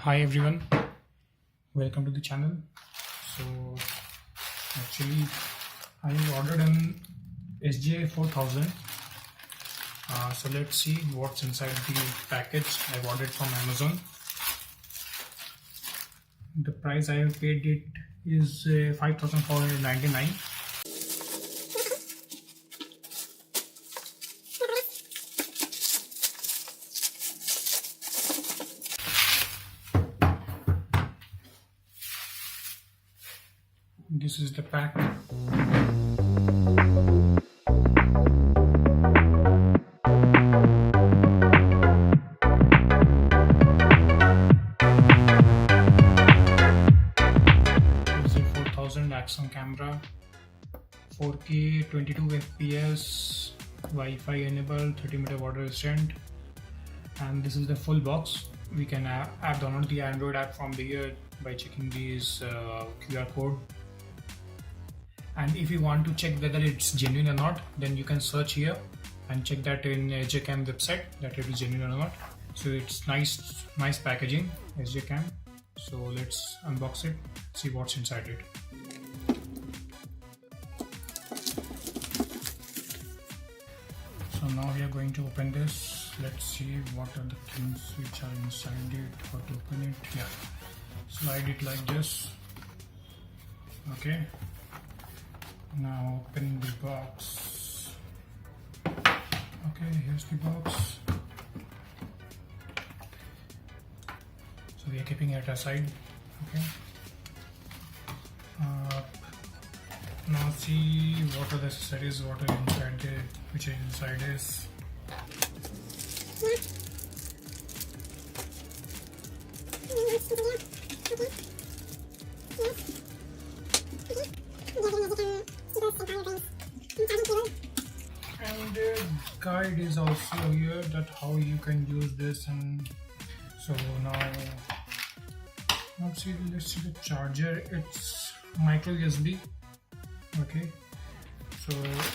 Hi everyone, welcome to the channel. So actually I ordered an SJ 4000. So let's see what's inside the package. I've ordered from Amazon. The price I have paid it is 5,499. This is the pack. This is a 4000 Sjcam camera, 4K 22 FPS, Wi-Fi enabled, 30-meter water resistant, and this is the full box. We can download the Android app from here by checking this QR code. And if you want to check whether it's genuine or not, then you can search here and check that in Sjcam website that it is genuine or not. So it's nice packaging, Sjcam. So let's unbox it, see what's inside it. So now we are going to open this. Let's see what are the things which are inside it, how to open it. Yeah, slide it like this. Okay. Now open the box. Okay, here's the box. So we are keeping it aside. Okay. Now see what are the accessories, what are inside there, which is inside is. And the guide is also here that how you can use this. And so now let's see the charger. It's micro USB. Okay, so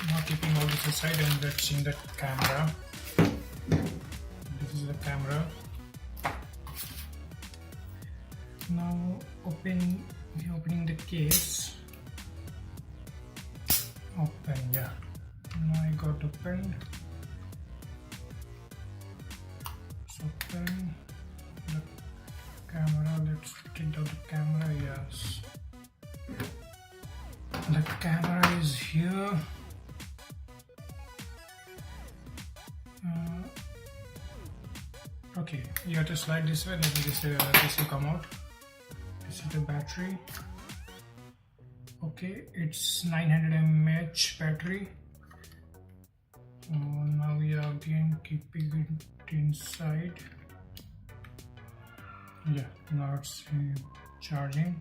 now keeping all this aside and let's see the camera. This is the camera. Now we're opening the case. Open, yeah. Now I got opened. Let's open the camera. Let's take out the camera. Yes, the camera is here. Okay, you have to slide this way. Let me just this will come out. This is the battery. Okay, it's 900 mAh battery. Now we are again keeping it inside. Yeah, now it's charging.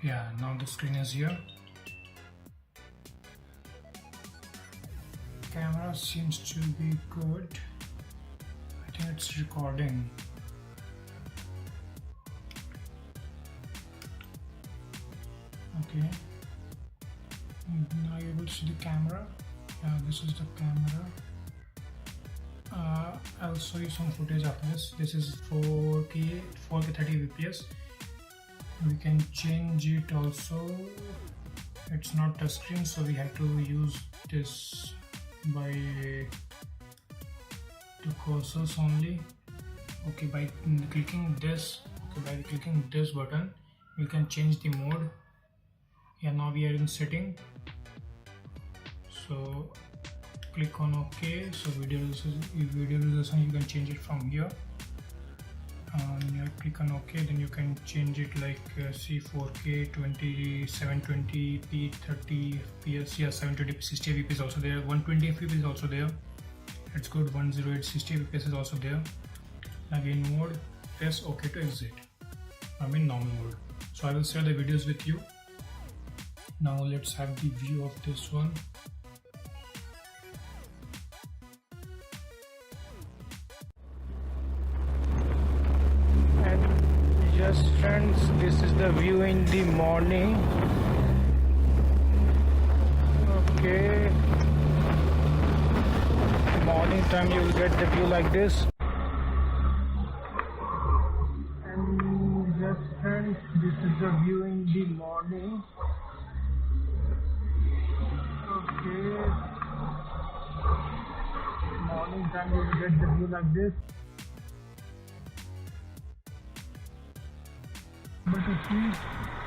Yeah, now the screen is here. Camera seems to be good. I think it's recording. Okay. Now you're able to see the camera. This is the camera. I'll show you some footage after this. This is 4K 30 fps. We can change it also. It's not touch screen, so we have to use this by the cursors only. Okay, by clicking this. Okay, by clicking this button, we can change the mode. Yeah, now we are in setting. So click on OK. So video resolution you can change it from here. You click on OK, then you can change it like C4K 720p 30 fps. Yeah, 720p 60 fps is also there. 120 fps is also there. It's good. 108 60 fps is also there. Again mode, press OK to exit. I'm in normal mode. So I will share the videos with you. Now let's have the view of this one. And yes friends, this is the view in the morning. Okay, morning time you will get the view like this. And morning. Okay, morning time you will get the view like this. Able to see